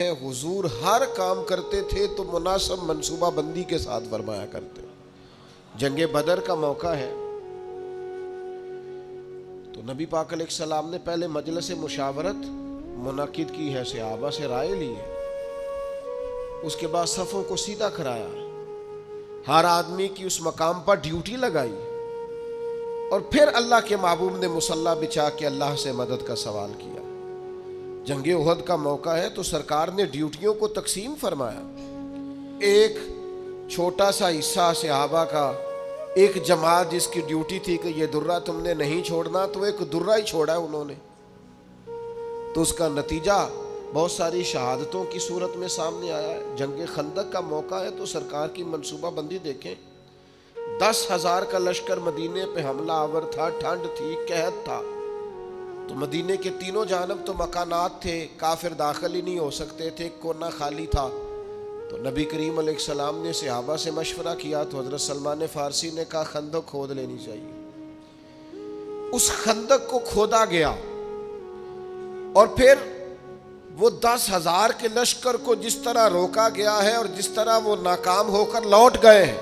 حضور ہر کام کرتے تھے تو مناسب منصوبہ بندی کے ساتھ فرمایا کرتے. جنگ بدر کا موقع ہے تو نبی پاک علیہ السلام نے پہلے مجلس مشاورت منعقد کی ہے، صحابہ سے رائے لی ہے، اس کے بعد صفوں کو سیدھا کرایا، ہر آدمی کی اس مقام پر ڈیوٹی لگائی، اور پھر اللہ کے محبوب نے مصلی بچھا کے اللہ سے مدد کا سوال کیا. جنگ احد کا موقع ہے تو سرکار نے ڈیوٹیوں کو تقسیم فرمایا. ایک چھوٹا سا حصہ صحابہ کا، ایک جماعت جس کی ڈیوٹی تھی کہ یہ درہ تم نے نہیں چھوڑنا، تو ایک درہ ہی چھوڑا ہے انہوں نے، تو اس کا نتیجہ بہت ساری شہادتوں کی صورت میں سامنے آیا ہے. جنگ خندق کا موقع ہے تو سرکار کی منصوبہ بندی دیکھیں. 10,000 کا لشکر مدینے پہ حملہ آور تھا، ٹھنڈ تھی، قحط تھا، تو مدینے کے تینوں جانب تو مکانات تھے، کافر داخل ہی نہیں ہو سکتے تھے، کونا خالی تھا. تو نبی کریم علیہ السلام نے صحابہ سے مشورہ کیا تو حضرت سلمان فارسی نے کہا خندق کھود لینی چاہیے. اس خندق کو کھودا گیا، اور پھر وہ 10,000 کے لشکر کو جس طرح روکا گیا ہے اور جس طرح وہ ناکام ہو کر لوٹ گئے ہیں،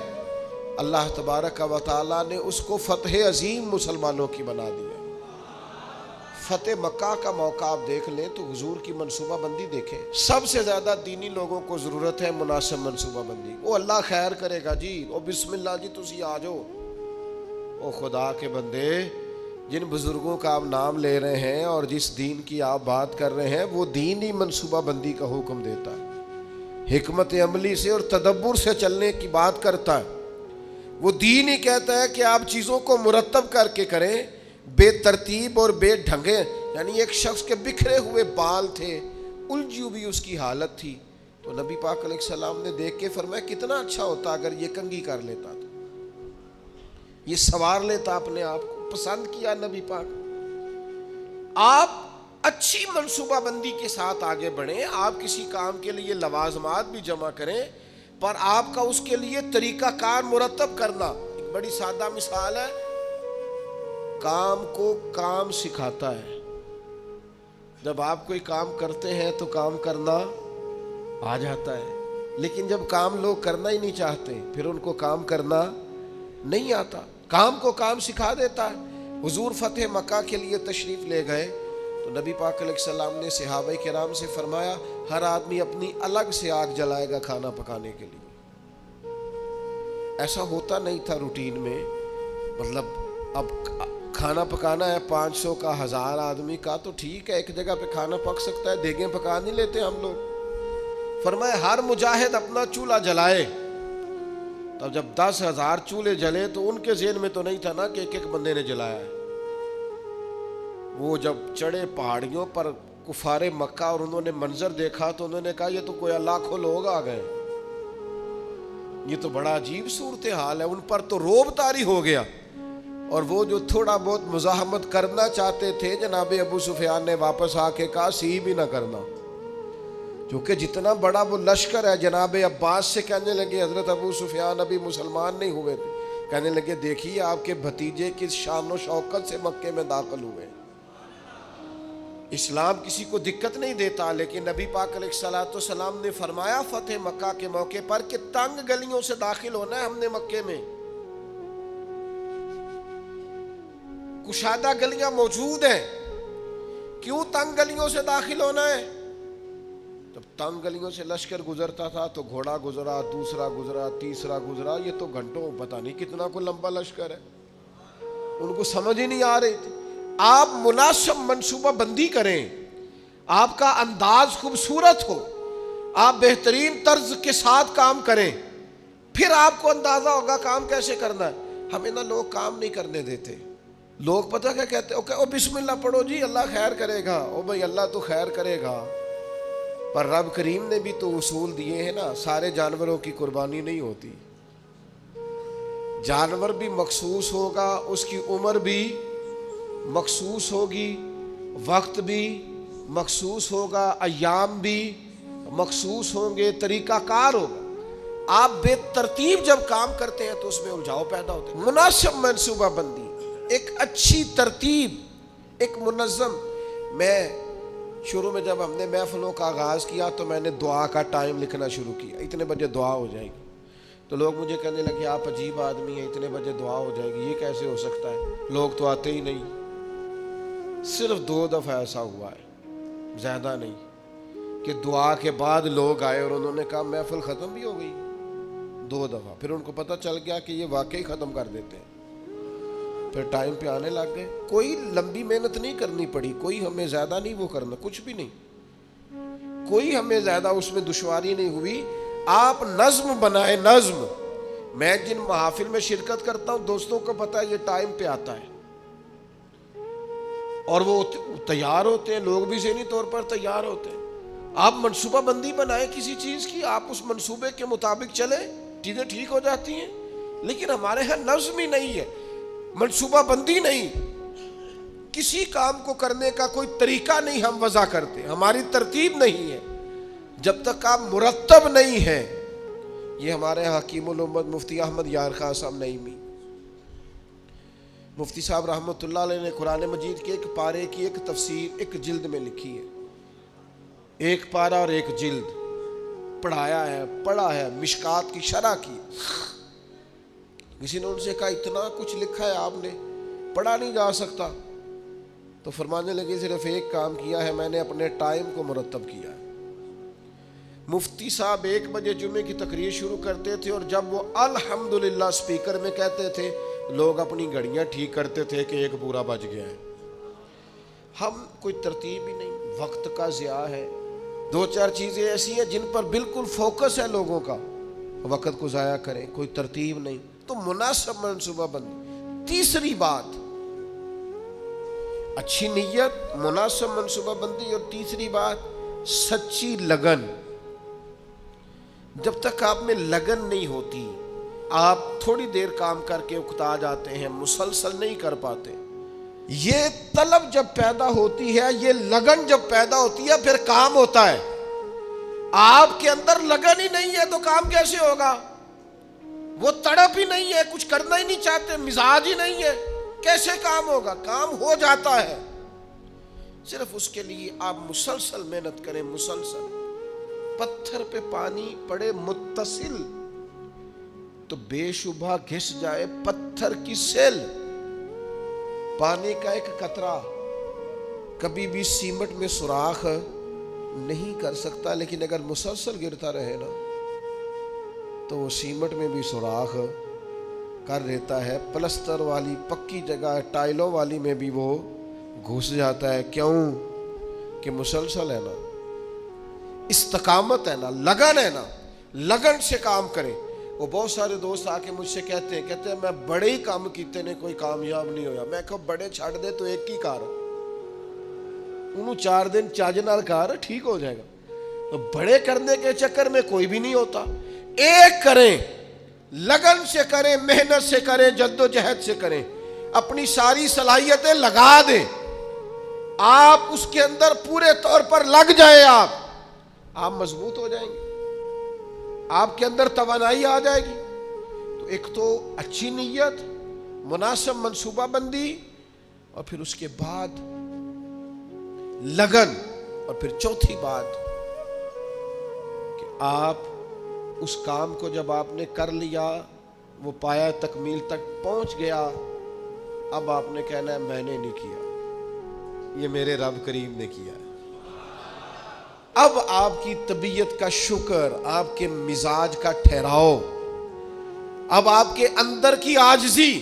اللہ تبارک و تعالیٰ نے اس کو فتح عظیم مسلمانوں کی بنا دیا. فتح مکہ کا موقع آپ دیکھ لیں تو حضور کی منصوبہ بندی دیکھیں. سب سے زیادہ دینی لوگوں کو ضرورت ہے مناسب منصوبہ بندی. وہ اللہ خیر کرے گا جی، او بسم اللہ جی تسی آ جاؤ. او خدا کے بندے، جن بزرگوں کا آپ نام لے رہے ہیں اور جس دین کی آپ بات کر رہے ہیں، وہ دین ہی منصوبہ بندی کا حکم دیتا ہے، حکمت عملی سے اور تدبر سے چلنے کی بات کرتا ہے. وہ دین ہی کہتا ہے کہ آپ چیزوں کو مرتب کر کے کریں، بے ترتیب اور بے ڈھنگے. یعنی ایک شخص کے بکھرے ہوئے بال تھے، الجھی ہوئی اس کی حالت تھی، تو نبی پاک علیہ السلام نے دیکھ کے فرمایا کتنا اچھا ہوتا اگر یہ کنگھی کر لیتا، تو یہ سوار لیتا اپنے آپ کو. پسند کیا نبی پاک. آپ اچھی منصوبہ بندی کے ساتھ آگے بڑھیں. آپ کسی کام کے لیے لوازمات بھی جمع کریں، پر آپ کا اس کے لیے طریقہ کار مرتب کرنا. ایک بڑی سادہ مثال ہے، کام کو کام سکھاتا ہے. جب آپ کوئی کام کرتے ہیں تو کام کرنا آ جاتا ہے، لیکن جب کام لوگ کرنا ہی نہیں چاہتے پھر ان کو کام کرنا نہیں آتا. کام کو کام سکھا دیتا ہے. حضور فتح مکہ کے لیے تشریف لے گئے تو نبی پاک علیہ السلام نے صحابہ کرام سے فرمایا ہر آدمی اپنی الگ سے آگ جلائے گا کھانا پکانے کے لیے. ایسا ہوتا نہیں تھا روٹین میں. مطلب اب کھانا پکانا ہے 500 کا، 1000 آدمی کا، تو ٹھیک ہے ایک جگہ پہ کھانا پک سکتا ہے، دیگیں پکا نہیں لیتے ہم لوگ. فرمایا ہر مجاہد اپنا چولہا جلائے. تب جب 10,000 چولہے جلے تو ان کے ذہن میں تو نہیں تھا نا کہ ایک ایک بندے نے جلایا ہے. وہ جب چڑھے پہاڑیوں پر کفار مکہ اور انہوں نے منظر دیکھا تو انہوں نے کہا یہ تو کوئی لاکھوں لوگ آ گئے، یہ تو بڑا عجیب صورتحال ہے. ان پر تو روب طاری ہو گیا، اور وہ جو تھوڑا بہت مزاحمت کرنا چاہتے تھے جناب ابو سفیان نے واپس آ کے کہا سی بھی نہ کرنا، کیونکہ جتنا بڑا وہ لشکر ہے. جناب عباس سے کہنے لگے حضرت ابو سفیان ابھی مسلمان نہیں ہوئے تھے، کہنے لگے دیکھیے آپ کے بھتیجے کس شان و شوکت سے مکے میں داخل ہوئے. اسلام کسی کو دقت نہیں دیتا، لیکن نبی پاک علیہ السلام نے فرمایا فتح مکہ کے موقع پر کہ تنگ گلیوں سے داخل ہونا ہے ہم نے مکے میں. کشادہ گلیاں موجود ہیں، کیوں تنگ گلیوں سے داخل ہونا ہے؟ جب تنگ گلیوں سے لشکر گزرتا تھا تو گھوڑا گزرا، دوسرا گزرا، تیسرا گزرا، یہ تو گھنٹوں پتہ نہیں کتنا کو لمبا لشکر ہے، ان کو سمجھ ہی نہیں آ رہی تھی. آپ مناسب منصوبہ بندی کریں، آپ کا انداز خوبصورت ہو، آپ بہترین طرز کے ساتھ کام کریں، پھر آپ کو اندازہ ہوگا کام کیسے کرنا ہے. ہمیں نہ لوگ کام نہیں کرنے دیتے. لوگ پتہ کیا کہتے ہیں، او بسم اللہ پڑھو جی اللہ خیر کرے گا. او بھائی اللہ تو خیر کرے گا، پر رب کریم نے بھی تو اصول دیے ہیں نا. سارے جانوروں کی قربانی نہیں ہوتی. جانور بھی مخصوص ہوگا، اس کی عمر بھی مخصوص ہوگی، وقت بھی مخصوص ہوگا، ایام بھی مخصوص ہوں گے، طریقہ کار ہوگا. آپ بے ترتیب جب کام کرتے ہیں تو اس میں الجھاؤ پیدا ہوتے ہیں. مناسب منصوبہ بندی، ایک اچھی ترتیب، ایک منظم. میں شروع میں جب ہم نے محفلوں کا آغاز کیا تو میں نے دعا کا ٹائم لکھنا شروع کیا، اتنے بجے دعا ہو جائے گی. تو لوگ مجھے کہنے لگے آپ عجیب آدمی ہیں، اتنے بجے دعا ہو جائے گی، یہ کیسے ہو سکتا ہے، لوگ تو آتے ہی نہیں. صرف 2 دفعہ ایسا ہوا ہے، زیادہ نہیں، کہ دعا کے بعد لوگ آئے اور انہوں نے کہا محفل ختم بھی ہو گئی. 2 دفعہ. پھر ان کو پتہ چل گیا کہ یہ واقعی ختم کر دیتے ہیں، پھر ٹائم پہ آنے لگ گئے. کوئی لمبی محنت نہیں کرنی پڑی، کوئی ہمیں زیادہ نہیں وہ کرنا، کچھ بھی نہیں، کوئی ہمیں زیادہ اس میں دشواری نہیں ہوئی. آپ نظم بنائے، نظم. میں جن محافل میں شرکت کرتا ہوں دوستوں کو پتہ ہے یہ ٹائم پہ آتا ہے اور وہ تیار ہوتے ہیں، لوگ بھی ذہنی طور پر تیار ہوتے ہیں. آپ منصوبہ بندی بنائیں کسی چیز کی، آپ اس منصوبے کے مطابق چلیں، چیزیں ٹھیک ہو جاتی ہیں. لیکن ہمارے ہاں نظم ہی نہیں ہے، منصوبہ بندی نہیں، کسی کام کو کرنے کا کوئی طریقہ نہیں ہم وضع کرتے، ہماری ترتیب نہیں ہے. جب تک آپ مرتب نہیں ہیں. یہ ہمارے حکیم الامت مفتی احمد یار خان صاحب نعیمی، مفتی صاحب رحمۃ اللہ علیہ نے قرآن مجید کے ایک پارے کی ایک تفسیر ایک جلد میں لکھی ہے، ایک پارہ اور ایک جلد پڑھایا ہے، پڑھا ہے، مشکات کی شرح کی. کسی نے ان سے کہا اتنا کچھ لکھا ہے آپ نے، پڑھا نہیں جا سکتا؟ تو فرمانے لگے صرف ایک کام کیا ہے میں نے، اپنے ٹائم کو مرتب کیا ہے. مفتی صاحب 1 بجے جمعے کی تقریر شروع کرتے تھے اور جب وہ الحمدللہ سپیکر میں کہتے تھے لوگ اپنی گھڑیاں ٹھیک کرتے تھے کہ 1 پورا بج گیا ہے. ہم کوئی ترتیب ہی نہیں، وقت کا ضیاع ہے. 2-4 چیزیں ایسی ہیں جن پر بالکل فوکس ہے لوگوں کا، وقت کو ضائع کریں، کوئی ترتیب نہیں. تو مناسب منصوبہ بندی. تیسری بات اچھی نیت، مناسب منصوبہ بندی، اور تیسری بات سچی لگن. جب تک آپ میں لگن نہیں ہوتی، آپ تھوڑی دیر کام کر کے اکتا جاتے ہیں، مسلسل نہیں کر پاتے. یہ طلب جب پیدا ہوتی ہے، یہ لگن جب پیدا ہوتی ہے، پھر کام ہوتا ہے. آپ کے اندر لگن ہی نہیں ہے تو کام کیسے ہوگا؟ وہ تڑپ ہی نہیں ہے، کچھ کرنا ہی نہیں چاہتے، مزاج ہی نہیں ہے، کیسے کام ہوگا؟ کام ہو جاتا ہے، صرف اس کے لیے آپ مسلسل محنت کریں. مسلسل پتھر پہ پانی پڑے متصل تو بے شبہ گھس جائے پتھر کی سیل. پانی کا ایک قطرہ کبھی بھی سیمنٹ میں سوراخ نہیں کر سکتا، لیکن اگر مسلسل گرتا رہے نا تو وہ سیمنٹ میں بھی سوراخ کر دیتا ہے. پلستر والی پکی جگہ ٹائلوں والی میں بھی وہ گھس جاتا ہے. کیوں؟ کہ مسلسل ہے نا، استقامت ہے نا، لگن ہے نا. لگن سے کام کریں. وہ بہت سارے دوست آ کے مجھ سے کہتے ہیں میں بڑے ہی کام کیتے نے کوئی کامیاب نہیں ہویا. میں کہا بڑے چھاڑ دے تو ایک ہی کار، انہوں 4 دن چاج نال کار ٹھیک ہو جائے گا. تو بڑے کرنے کے چکر میں کوئی بھی نہیں ہوتا. ایک کریں، لگن سے کریں، محنت سے کریں، جد و جہد سے کریں، اپنی ساری صلاحیتیں لگا دیں. آپ اس کے اندر پورے طور پر لگ جائیں، آپ مضبوط ہو جائیں گے، آپ کے اندر توانائی آ جائے گی. تو ایک تو اچھی نیت، مناسب منصوبہ بندی، اور پھر اس کے بعد لگن، اور پھر چوتھی بات کہ آپ اس کام کو جب آپ نے کر لیا، وہ پایا تکمیل تک پہنچ گیا، اب آپ نے کہنا ہے میں نے نہیں کیا، یہ میرے رب کریم نے کیا. اب آپ کی طبیعت کا شکر، آپ کے مزاج کا ٹھہراؤ، اب آپ کے اندر کی عاجزی.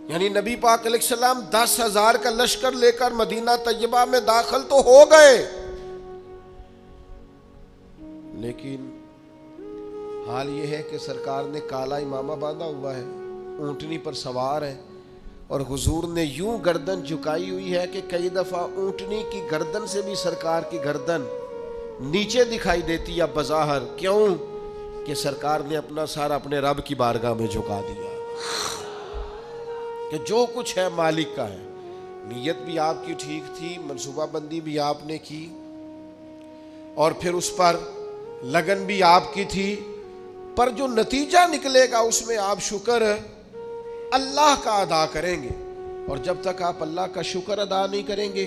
یعنی نبی پاک علیہ السلام 10,000 کا لشکر لے کر مدینہ طیبہ میں داخل تو ہو گئے، لیکن حال یہ ہے کہ سرکار نے کالا امامہ باندھا ہوا ہے، اونٹنی پر سوار ہے، اور حضور نے یوں گردن جھکائی ہوئی ہے کہ کئی دفعہ اونٹنی کی گردن سے بھی سرکار کی گردن نیچے دکھائی دیتی ہے بظاہر. کیوں؟ کہ سرکار نے اپنا سارا اپنے رب کی بارگاہ میں جھکا دیا کہ جو کچھ ہے مالک کا ہے. نیت بھی آپ کی ٹھیک تھی، منصوبہ بندی بھی آپ نے کی، اور پھر اس پر لگن بھی آپ کی تھی، پر جو نتیجہ نکلے گا اس میں آپ شکر اللہ کا ادا کریں گے. اور جب تک آپ اللہ کا شکر ادا نہیں کریں گے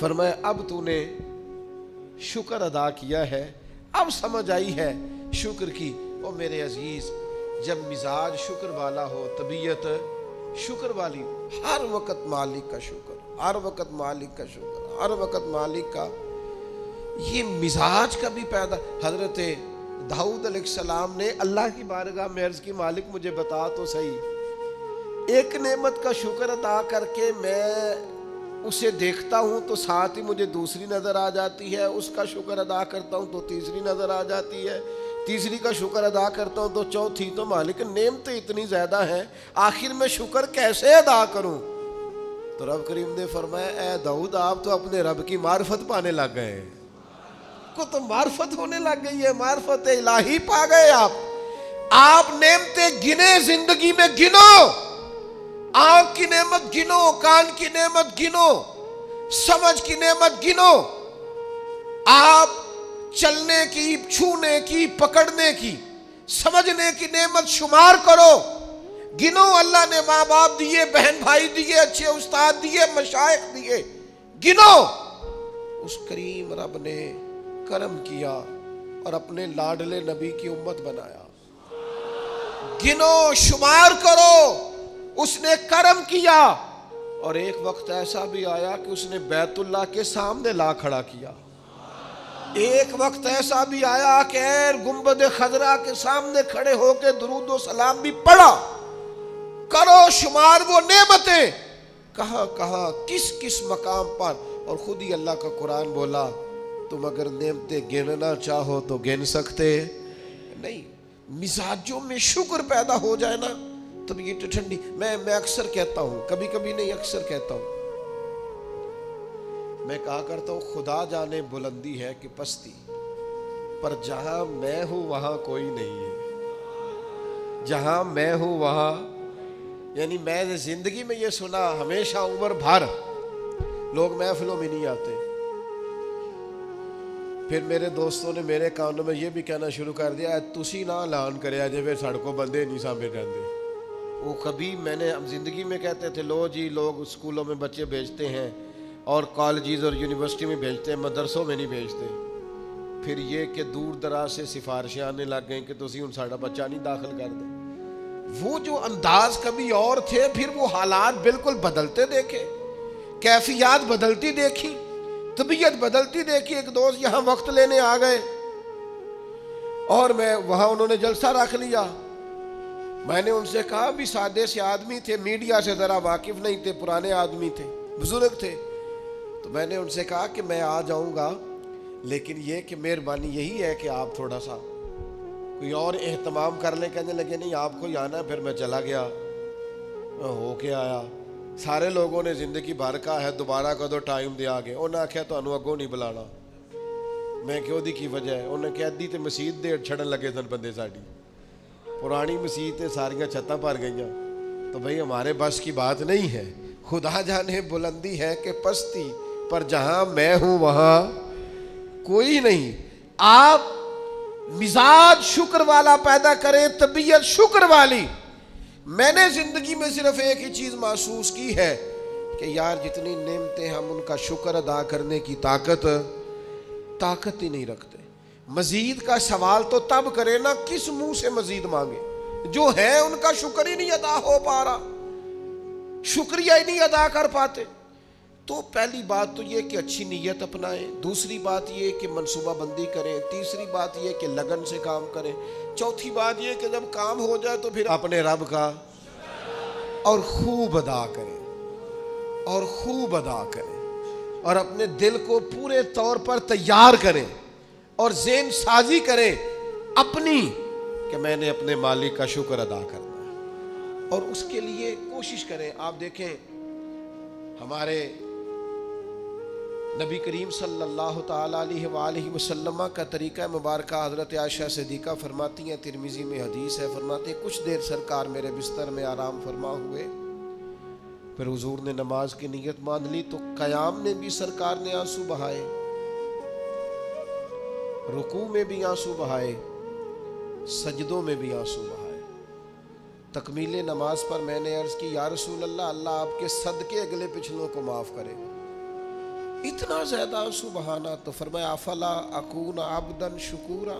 فرمایا اب تو نے شکر ادا کیا ہے، اب سمجھ آئی ہے شکر کی۔ او میرے عزیز، جب مزاج شکر والا ہو، طبیعت شکر والی ہو، ہر وقت مالک کا شکر، ہر وقت مالک کا شکر، ہر وقت مالک کا، یہ مزاج کا بھی پیدا۔ حضرت داؤد علیہ السلام نے اللہ کی بارگاہ میں عرض کی، مالک مجھے بتا تو صحیح، ایک نعمت کا شکر ادا کر کے میں اسے دیکھتا ہوں تو ساتھ ہی مجھے دوسری نظر آ جاتی ہے، اس کا شکر ادا کرتا ہوں تو تیسری نظر آ جاتی ہے، تیسری کا شکر ادا کرتا ہوں تو چوتھی۔ تو مالک نعمتیں اتنی زیادہ ہیں، آخر میں شکر کیسے ادا کروں؟ تو رب کریم نے فرمایا اے داؤد، آپ تو اپنے رب کی معرفت پانے لگ گئے، کو تو معرفت ہونے لگ گئی ہے، معرفت الہی پا گئے آپ نعمتیں گنے، زندگی میں گنو، آنکھ کی نعمت گنو، کان کی نعمت گنو، سمجھ کی نعمت گنو، آپ چلنے کی، چھونے کی، پکڑنے کی، سمجھنے کی نعمت شمار کرو، گنو۔ اللہ نے ماں باپ دیے، بہن بھائی دیے، اچھے استاد دیے، مشائخ دیے، گنو۔ اس کریم رب نے کرم کیا اور اپنے لاڈلے نبی کی امت بنایا، گنو، شمار کرو، اس نے کرم کیا۔ اور ایک وقت ایسا بھی آیا کہ اس نے بیت اللہ کے سامنے لا کھڑا کیا، ایک وقت ایسا بھی آیا کہ گنبد خضرا کے سامنے کھڑے ہو کے درود و سلام بھی پڑھا۔ کرو شمار وہ نعمتیں کہاں کہاں، کس کس مقام پر، اور خود ہی اللہ کا قرآن بولا تم اگر نعمتیں گننا چاہو تو گن سکتے نہیں۔ مزاجوں میں شکر پیدا ہو جائے نا، طبیعت ٹھنڈی۔ میں اکثر کہتا ہوں، کبھی کبھی نہیں، اکثر کہتا ہوں، میں کہا کرتا ہوں خدا جانے بلندی ہے کہ پستی، پر جہاں میں ہوں وہاں کوئی نہیں ہے، جہاں میں ہوں وہاں، یعنی میں نے زندگی میں یہ سنا ہمیشہ عمر بھر لوگ محفلوں میں نہیں آتے، پھر میرے دوستوں نے میرے کانوں میں یہ بھی کہنا شروع کر دیا تسی نہ اعلان کرے آجے پھر سڑکوں بندے نہیں سامنے رہتے۔ وہ کبھی میں نے زندگی میں کہتے تھے لو جی لوگ اسکولوں میں بچے بھیجتے ہیں اور کالجز اور یونیورسٹی میں بھیجتے ہیں، مدرسوں میں نہیں بھیجتے، پھر یہ کہ دور دراز سے سفارشیں آنے لگ گئیں کہ تسی ان ساڑا بچہ نہیں داخل کر دیں۔ وہ جو انداز کبھی اور تھے، پھر وہ حالات بالکل بدلتے دیکھے، کیفیات بدلتی دیکھی، طبیعت بدلتی دیکھی۔ ایک دوست یہاں وقت لینے آ گئے اور میں وہاں، انہوں نے جلسہ رکھ لیا، میں نے ان سے کہا بھی سادے سے آدمی تھے، میڈیا سے ذرا واقف نہیں تھے، پرانے آدمی تھے، بزرگ تھے، تو میں نے ان سے کہا کہ میں آ جاؤں گا، لیکن یہ کہ مہربانی یہی ہے کہ آپ تھوڑا سا کوئی اور اہتمام کر لیں۔ کہنے لگے نہیں آپ کو ہی آنا۔ پھر میں چلا گیا، ہو کے آیا، سارے لوگوں نے زندگی بھر کا ہے دوبارہ کدو ٹائم دیا گے، انہوں نے آخیا تو انہوں اگوں نہیں بلانا۔ میں کیوں دی کی وجہ ہے؟ انہوں نے کہا دی تے مسجد دے چھڑن لگے سن بندے ساڑی، پرانی مسجد تے ساریاں چھتاں پر گئیاں، تو بھئی ہمارے بس کی بات نہیں ہے۔ خدا جانے بلندی ہے کہ پستی، پر جہاں میں ہوں وہاں کوئی نہیں۔ آپ مزاج شکر والا پیدا کریں، طبیعت شکر والی۔ میں نے زندگی میں صرف ایک ہی چیز محسوس کی ہے کہ یار جتنی نعمتیں ہم ان کا شکر ادا کرنے کی طاقت ہی نہیں رکھتے۔ مزید کا سوال تو تب کرے نا کس منہ سے مزید مانگے، جو ہے ان کا شکر ہی نہیں ادا ہو پا رہا، شکریہ ہی نہیں ادا کر پاتے۔ تو پہلی بات تو یہ کہ اچھی نیت اپنائیں، دوسری بات یہ کہ منصوبہ بندی کریں، تیسری بات یہ کہ لگن سے کام کریں، چوتھی بات یہ کہ جب کام ہو جائے تو پھر اپنے رب کا اور خوب ادا کریں، اور خوب ادا کریں، اور اپنے دل کو پورے طور پر تیار کریں اور ذہن سازی کریں اپنی کہ میں نے اپنے مالک کا شکر ادا کرنا ہے، اور اس کے لیے کوشش کریں۔ آپ دیکھیں ہمارے نبی کریم صلی اللہ تعالیٰ علیہ وآلہ وسلم کا طریقہ مبارکہ حضرت عائشہ صدیقہ فرماتی ہیں، ترمذی میں حدیث ہے، فرماتے ہیں کچھ دیر سرکار میرے بستر میں آرام فرما ہوئے، پھر حضور نے نماز کی نیت مان لی تو قیام میں بھی سرکار نے آنسو بہائے، رکوع میں بھی آنسو بہائے، سجدوں میں بھی آنسو بہائے۔ تکمیل نماز پر میں نے عرض کی یا رسول اللہ، اللہ آپ کے صدقے اگلے پچھلوں کو معاف کرے گا۔ اتنا زیادہ سبحانہ. تو فرمایا افلا اکون عبدن شکورا,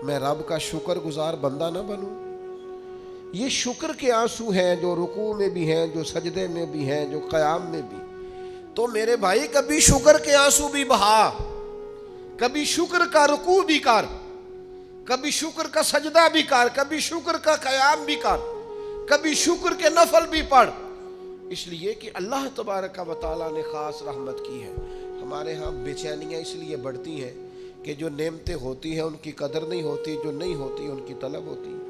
میں رب کا شکر گزار بندہ نہ بنوں. یہ شکر کے آنسو ہیں جو رکوع میں بھی ہیں, جو سجدے میں بھی ہیں, جو قیام میں بھی. تو میرے بھائی کبھی شکر کے آنسو بھی بہا, کبھی شکر کا رکوع بھی کر, کبھی شکر کا سجدہ بھی کر, کبھی شکر کا قیام بھی کر, کبھی شکر کے نفل بھی پڑھ. اس لیے کہ اللہ تبارک و تعالیٰ نے خاص رحمت کی ہے. ہمارے ہاں بے چینیاں اس لیے بڑھتی ہیں کہ جو نعمتیں ہوتی ہیں ان کی قدر نہیں ہوتی, جو نہیں ہوتی ان کی طلب ہوتی ہے.